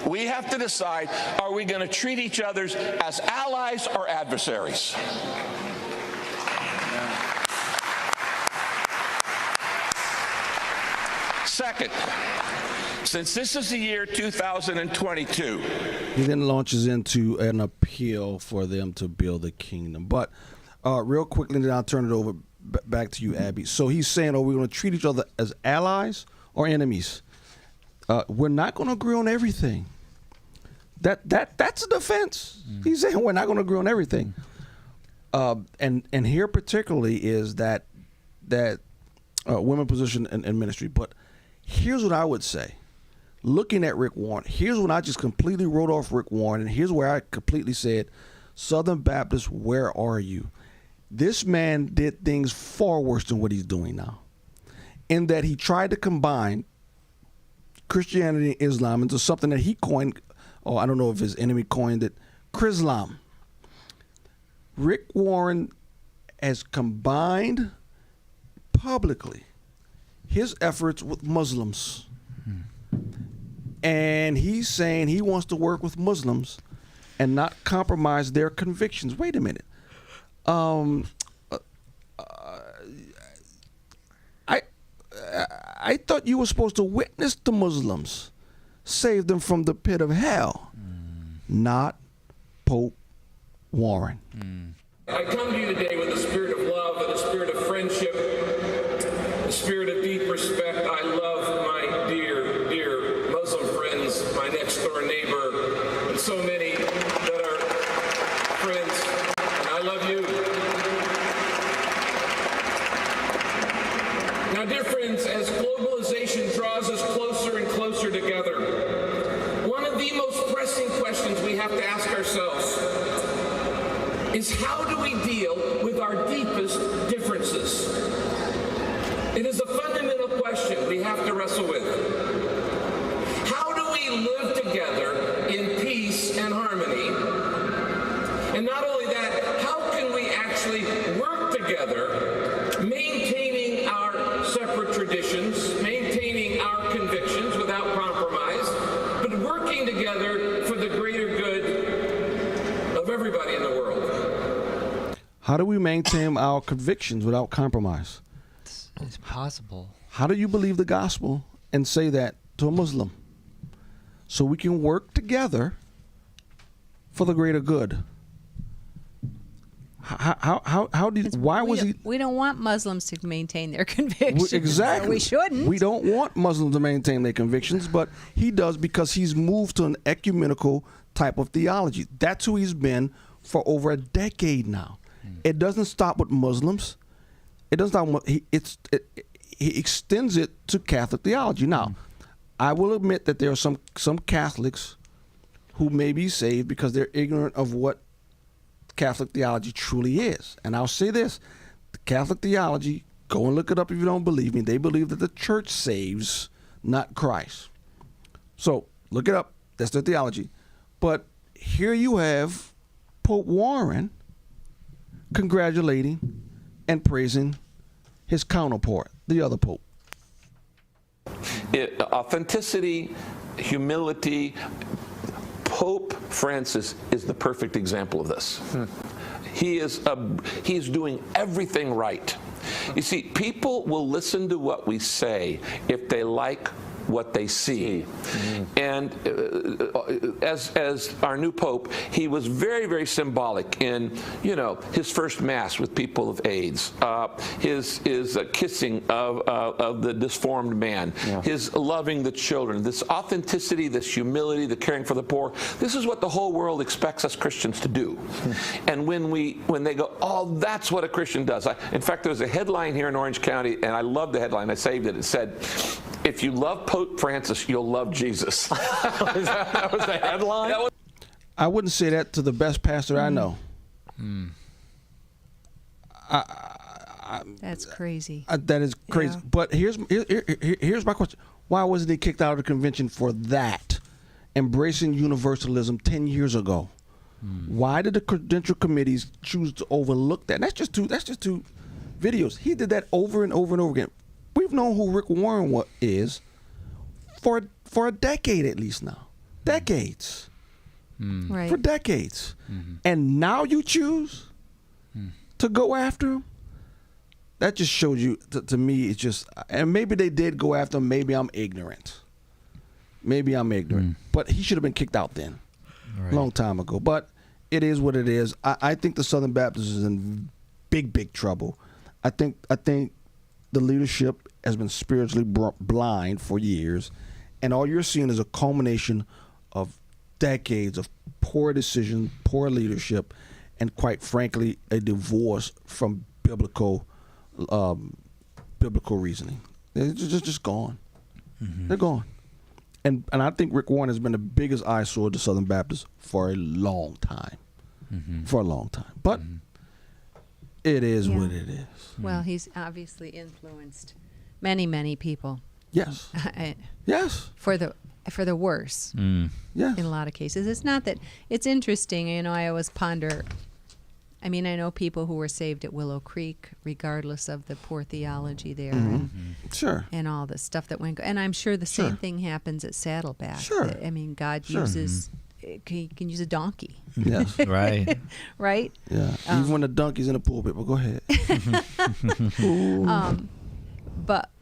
we have to decide, are we going to treat each other as allies or adversaries? Second, since this is the year 2022, he then launches into an appeal for them to build a kingdom. But real quickly, then I'll turn it over back to you, Abby. So he's saying, are we going to treat each other as allies or enemies? We're not going to agree on everything. That's a defense. He's saying we're not going to agree on everything. And here particularly is that women position in ministry. But here's what I would say. Looking at Rick Warren, here's when I just completely wrote off Rick Warren, and here's where I completely said, Southern Baptists, where are you? This man did things far worse than what he's doing now, in that he tried to combine Christianity and Islam into something that he coined, or I don't know if his enemy coined it, Chrislam. Rick Warren has combined publicly his efforts with Muslims. And he's saying he wants to work with Muslims and not compromise their convictions. Wait a minute. I thought you were supposed to witness to Muslims, save them from the pit of hell, not Pope Warren. I come to you today with a spirit of love and a spirit of friendship, a spirit of deep respect. I love my dear, dear Muslim friends, my next door neighbor, and so many that are friends, and I love you. Now, dear friends, as globalization draws us closer and closer together, one of the most pressing questions we have to ask ourselves is, how do we deal with our deepest differences? It is a fundamental question we have to wrestle with. How do we live together in peace and harmony? And not only that, how can we actually work together, maintaining our separate traditions, maintaining our convictions without compromise, but working together for the greater good of everybody in the world? How do we maintain our convictions without compromise? It's possible. How do you believe the gospel and say that to a Muslim? So we can work together for the greater good. We don't want Muslims to maintain their convictions. Exactly. We shouldn't. We don't want Muslims to maintain their convictions, but he does because he's moved to an ecumenical type of theology. That's who he's been for over a decade now. It doesn't stop with Muslims. It doesn't stop. He extends it to Catholic theology. Now, I will admit that there are some Catholics who may be saved because they're ignorant of what Catholic theology truly is. And I'll say this: the Catholic theology, go and look it up if you don't believe me. They believe that the church saves, not Christ. So look it up. That's their theology. But here you have Pope Warren congratulating and praising his counterpart, the other pope. Authenticity, humility. Pope Francis is the perfect example of this. He's doing everything right. You see, people will listen to what we say if they like what they see. And as our new pope, he was very, very symbolic in, his first mass with people of AIDS, his kissing of the disformed man, his loving the children, this authenticity, this humility, the caring for the poor. This is what the whole world expects us Christians to do. And when they go, oh, that's what a Christian does. In fact, there was a headline here in Orange County, and I love the headline. I saved it. It said, If you love Pope Francis, you'll love Jesus. that was the headline? I wouldn't say that to the best pastor I know. That's crazy. That is crazy. Yeah. But here's my question. Why wasn't he kicked out of the convention for that? Embracing universalism 10 years ago. Why did the credential committees choose to overlook that? And that's just two videos. He did that over and over and over again. We've known who Rick Warren is for a decade at least now. Decades. Right. For decades. And now you choose to go after him? That just shows you, to me, it's just, and maybe they did go after him. Maybe I'm ignorant. But he should have been kicked out then, long time ago. But it is what it is. I think the Southern Baptists is in big trouble. I think the leadership has been spiritually blind for years, and all you're seeing is a culmination of decades of poor decisions, poor leadership, and quite frankly, a divorce from biblical reasoning. They're just gone. They're gone. And I think Rick Warren has been the biggest eyesore to Southern Baptists for a long time. But it is what it is. Well, he's obviously influenced many people. Yes. Yes. For the worse. Yes. In a lot of cases. It's not that it's interesting, I always ponder. I mean, I know people who were saved at Willow Creek, regardless of the poor theology there, Sure. and all the stuff that went. And I'm sure the same thing happens at Saddleback. Sure. I mean, God uses. He can use a donkey. Yes. Right. Right. Yeah. Even when the donkey's in the pulpit. But go ahead.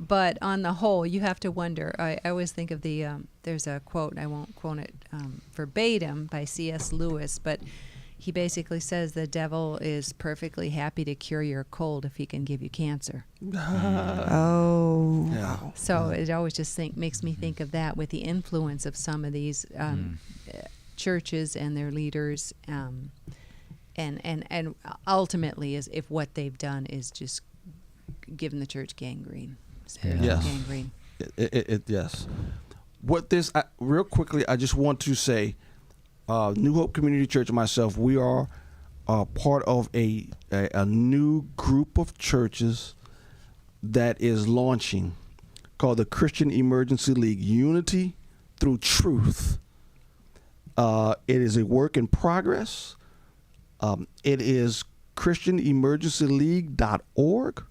But on the whole, you have to wonder. I always think of there's a quote, I won't quote it verbatim, by C.S. Lewis, but he basically says the devil is perfectly happy to cure your cold if he can give you cancer. Oh. Yeah. So it always just makes me think of that with the influence of some of these churches and their leaders, and ultimately is if what they've done is just given the church gangrene, spiritual gangrene. Yes. What this real quickly, I just want to say, New Hope Community Church and myself, we are part of a new group of churches that is launching, called the Christian Emergency League, Unity Through Truth. It is a work in progress. It is ChristianEmergencyLeague.org,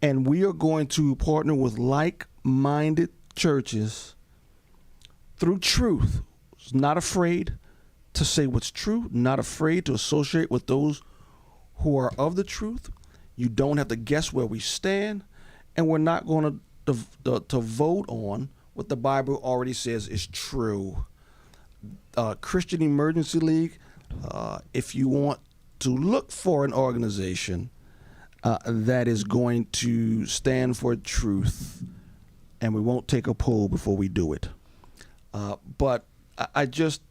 and we are going to partner with like-minded churches through truth. Not afraid to say what's true, not afraid to associate with those who are of the truth. You don't have to guess where we stand, and we're not going to vote on what the Bible already says is true. Christian Emergency League, if you want to look for an organization that is going to stand for truth, and we won't take a poll before we do it. But I just...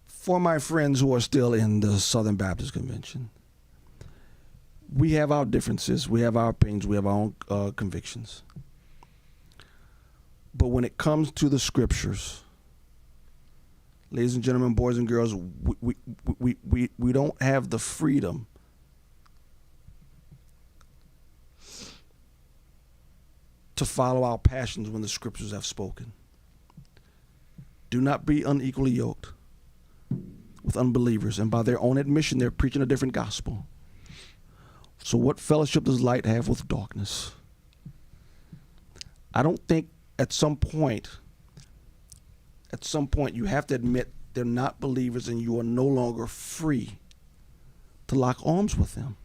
for my friends who are still in the Southern Baptist Convention, we have our differences, we have our opinions, we have our own convictions. But when it comes to the scriptures, ladies and gentlemen, boys and girls, we don't have the freedom to follow our passions when the scriptures have spoken. Do not be unequally yoked with unbelievers, and by their own admission, they're preaching a different gospel. So what fellowship does light have with darkness? I don't think at some point you have to admit they're not believers, and you are no longer free to lock arms with them.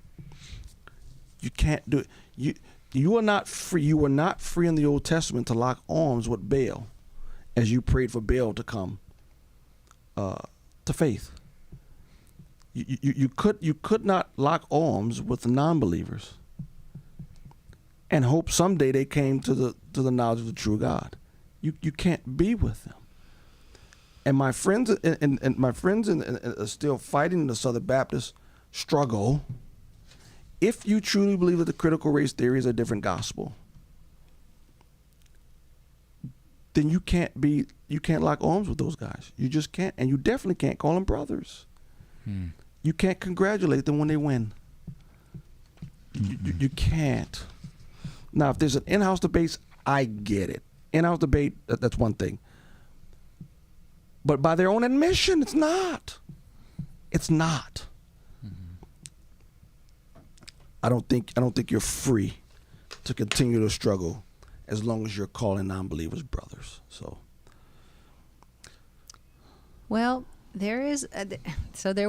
You can't do it. You are not free. You were not free in the Old Testament to lock arms with Baal as you prayed for Baal to come to faith. You could not lock arms with the non-believers and hope someday they came to the knowledge of the true God. You can't be with them. And my friends are still fighting the Southern Baptists struggle, if you truly believe that the critical race theory is a different gospel, then you can't lock arms with those guys. You just can't, and you definitely can't call them brothers. You can't congratulate them when they win. You can't. Now, if there's an in-house debate, I get it. In-house debate, that's one thing. But by their own admission, it's not. It's not. I don't think you're free to continue to struggle as long as you're calling non-believers brothers. So. Well, there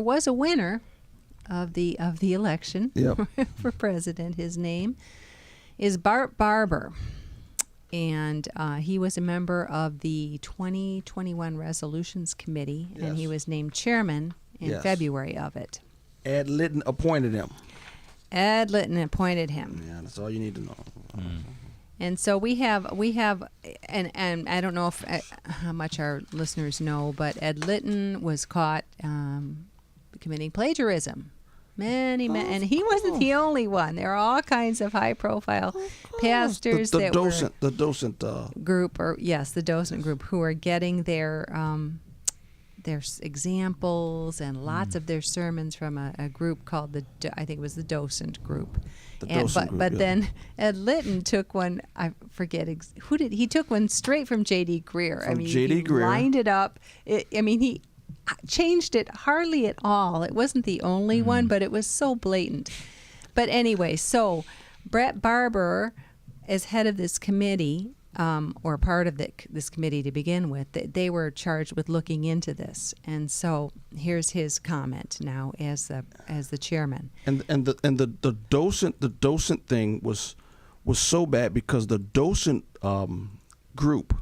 was a winner of the election for president. His name is Bart Barber, and he was a member of the 2021 Resolutions Committee, and he was named chairman in February of it. Ed Litton appointed him. Ed Litton appointed him. Yeah, that's all you need to know. And so we have, and I don't know if how much our listeners know, but Ed Litton was caught committing plagiarism. And he wasn't the only one. There are all kinds of high-profile pastors the docent group, the docent group, who are getting their examples and lots of their sermons from a group called I think it was the docent group. Then Ed Litton took one. I forget who did he took one straight from J.D. Greer. He lined it up. He changed it hardly at all. It wasn't the only one, but it was so blatant. But anyway, so Brett Barber, as head of this committee, or part of this committee to begin with, they were charged with looking into this. And so here's his comment now as the chairman. And the docent thing was so bad because the docent group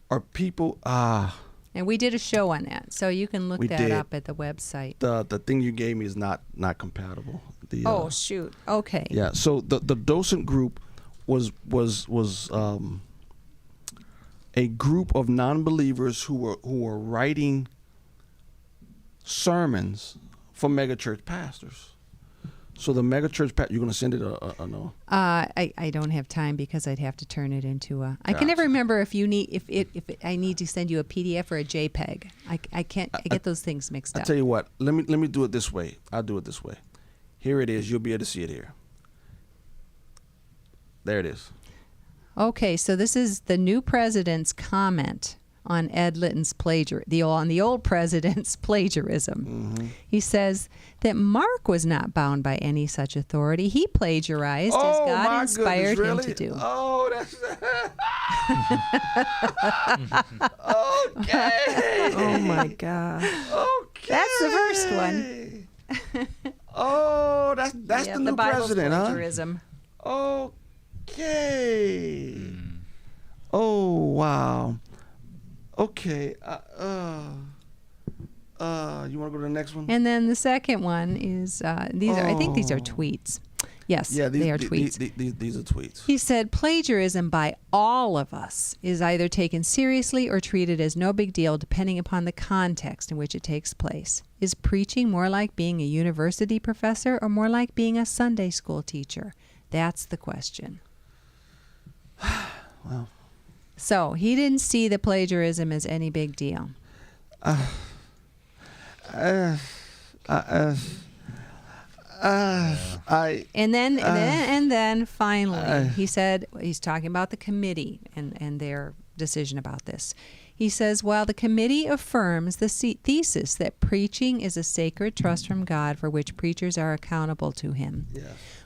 are people. And we did a show on that, so you can look that up at the website. The thing you gave me is not compatible. Oh shoot! Okay. Yeah. So the docent group was a group of non-believers who were writing sermons for megachurch pastors. So the megachurch you're going to send it or no? I don't have time because I'd have to turn it into a. I can never remember if I need to send you a PDF or a JPEG. I can't. I get those things mixed up. I tell you what. Let me do it this way. I'll do it this way. Here it is. You'll be able to see it here. There it is. Okay, so this is the new president's comment on Ed Litton's on the old president's plagiarism. Mm-hmm. He says that Mark was not bound by any such authority. He plagiarized as God inspired him to do. Oh, that's okay. Oh my God. Okay. That's the first one. Oh, that's the new Bible's president, plagiarism. Huh? Okay. Oh, wow. Okay. You want to go to the next one? And then the second one is I think these are tweets. Yes, they are tweets. These are tweets. He said, plagiarism by all of us is either taken seriously or treated as no big deal depending upon the context in which it takes place. Is preaching more like being a university professor or more like being a Sunday school teacher? That's the question. Well. So he didn't see the plagiarism as any big deal. And then finally, he said, he's talking about the committee and their decision about this. He says, while the committee affirms the thesis that preaching is a sacred trust from God for which preachers are accountable to him,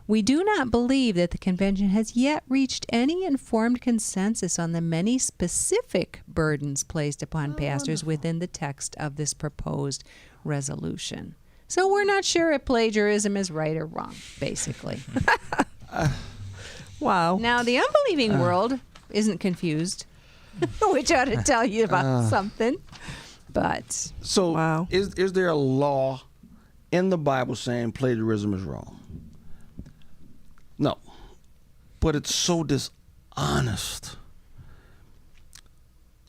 we do not believe that the convention has yet reached any informed consensus on the many specific burdens placed upon pastors within the text of this proposed resolution. So we're not sure if plagiarism is right or wrong, basically. Wow. Now, the unbelieving world isn't confused, which ought to tell you about something. But so, wow. Is there a law in the Bible saying plagiarism is wrong? No. But it's so dishonest.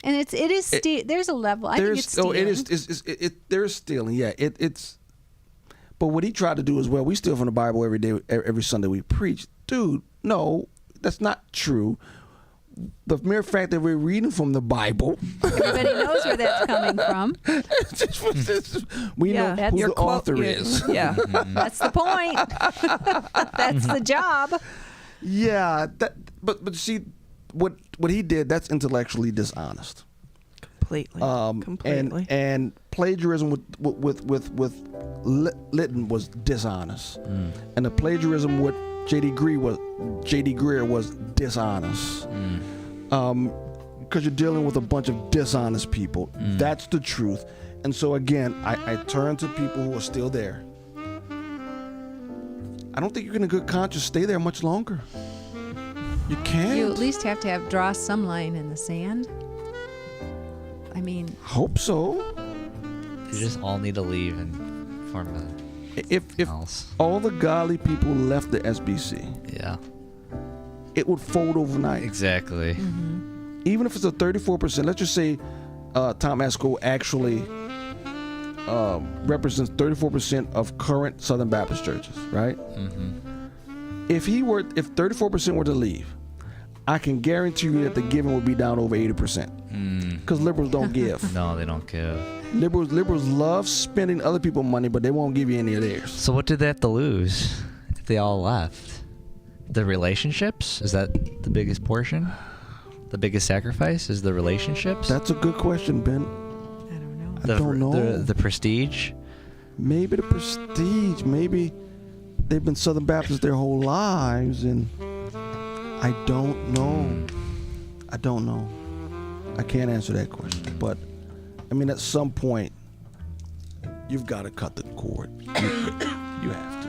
And it is there's a level. I think it's stealing. There's stealing. Yeah, it's. But what he tried to do as well, we steal from the Bible every day, every Sunday we preach. Dude, no, that's not true. The mere fact that we're reading from the Bible. Everybody knows where that's coming from. We know who the author is. Yeah. That's the point. That's the job. Yeah, but see, what he did, that's intellectually dishonest. Completely. Completely. And plagiarism with Lytton was dishonest, and the plagiarism with J.D. Greer was dishonest, because you're dealing with a bunch of dishonest people. That's the truth. And so again, I turn to people who are still there. I don't think you can in good conscience stay there much longer. You can't. You at least have to draw some line in the sand. I mean, hope so. You just all need to leave and form if else. All the godly people left the SBC, Yeah. it would fold overnight. Exactly. Mm-hmm. Even if it's a 34%, let's just say Tom Ascol actually represents 34% of current Southern Baptist churches, right? Mm-hmm. If 34% were to leave, I can guarantee you that the giving would be down over 80%. Because liberals don't give. No, they don't give. Liberals love spending other people's money, but they won't give you any of theirs. So what did they have to lose if they all left? The relationships? Is that the biggest portion? The biggest sacrifice is the relationships? That's a good question, Ben. I don't know. I don't know. The prestige? Maybe the prestige. Maybe they've been Southern Baptists their whole lives, and I don't know. I don't know. I can't answer that question. But, I mean, at some point, you've got to cut the cord. You have to.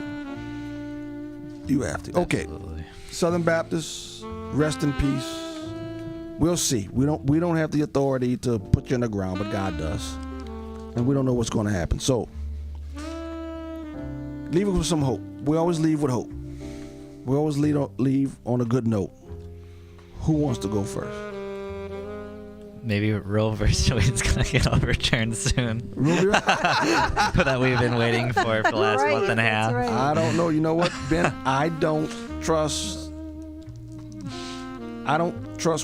You have to. Okay. Absolutely. Southern Baptists, rest in peace. We'll see. We don't have the authority to put you in the ground, but God does. And we don't know what's going to happen. So, leave it with some hope. We always leave with hope. We always leave on a good note. Who wants to go first? Maybe Roe versus Wade's going to get overturned soon. That we've been waiting for the last month and a half. Right. I don't know. You know what, Ben? I don't trust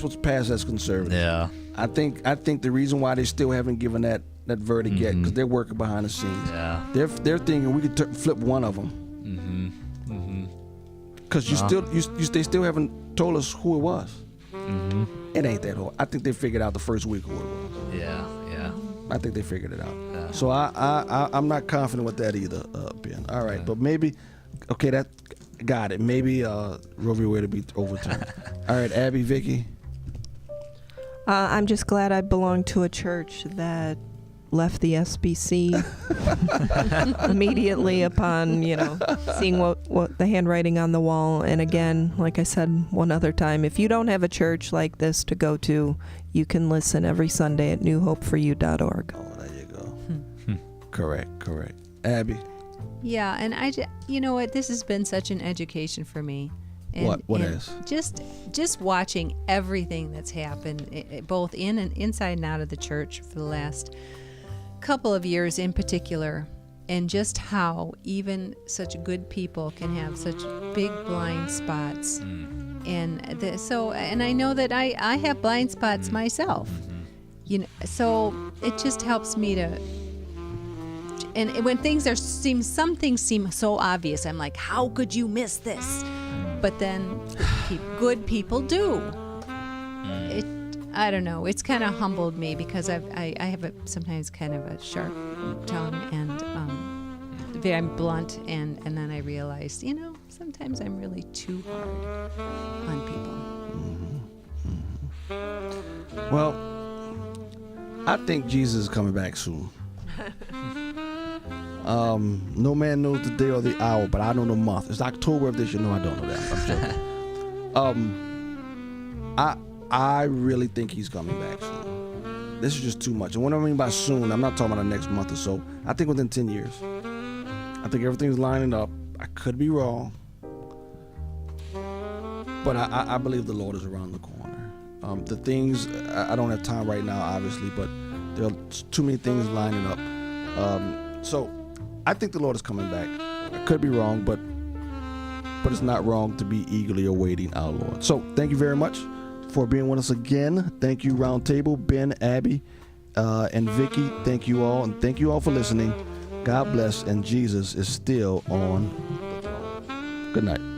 what's passed as conservative. Yeah. I think the reason why they still haven't given that verdict yet, because they're working behind the scenes. Yeah. They're thinking we could flip one of them. Because they still haven't told us who it was. It ain't that hard. I think they figured out the first week who it was. Yeah. I think they figured it out. Yeah. So I'm not confident with that either, Ben. All right, but maybe, okay, that got it. Maybe Roe v. Wade to be overturned. All right, Abby, Vicki. I'm just glad I belong to a church that left the SBC immediately upon, seeing what the handwriting on the wall. And again, like I said one other time, if you don't have a church like this to go to, you can listen every Sunday at newhopeforyou.org. Oh, there you go. Correct. Abby. Yeah, and you know what? This has been such an education for me. And, What and is? Just watching everything that's happened, both in and inside and out of the church for the last couple of years in particular, and just how even such good people can have such big blind spots. And I know that I have blind spots myself. So it just helps me to. And when some things seem so obvious, I'm like, how could you miss this? But then good people do. I don't know. It's kind of humbled me because I have sometimes kind of a sharp tongue and very blunt, and then I realized, sometimes I'm really too hard on people. Well, I think Jesus is coming back soon. No man knows the day or the hour, but I know the month. It's October of this year. No, I don't know that. I'm joking. I really think he's coming back soon. This is just too much. And what I mean by soon, I'm not talking about the next month or so. I think within 10 years. I think everything's lining up. I could be wrong. But I believe the Lord is around the corner. The things, I don't have time right now, obviously, but there are too many things lining up. So I think the Lord is coming back. I could be wrong, but it's not wrong to be eagerly awaiting our Lord. So thank you very much for being with us again. Thank you, Roundtable, Ben, Abby, and Vicki. Thank you all, and thank you all for listening. God bless, and Jesus is still on the throne. Good night.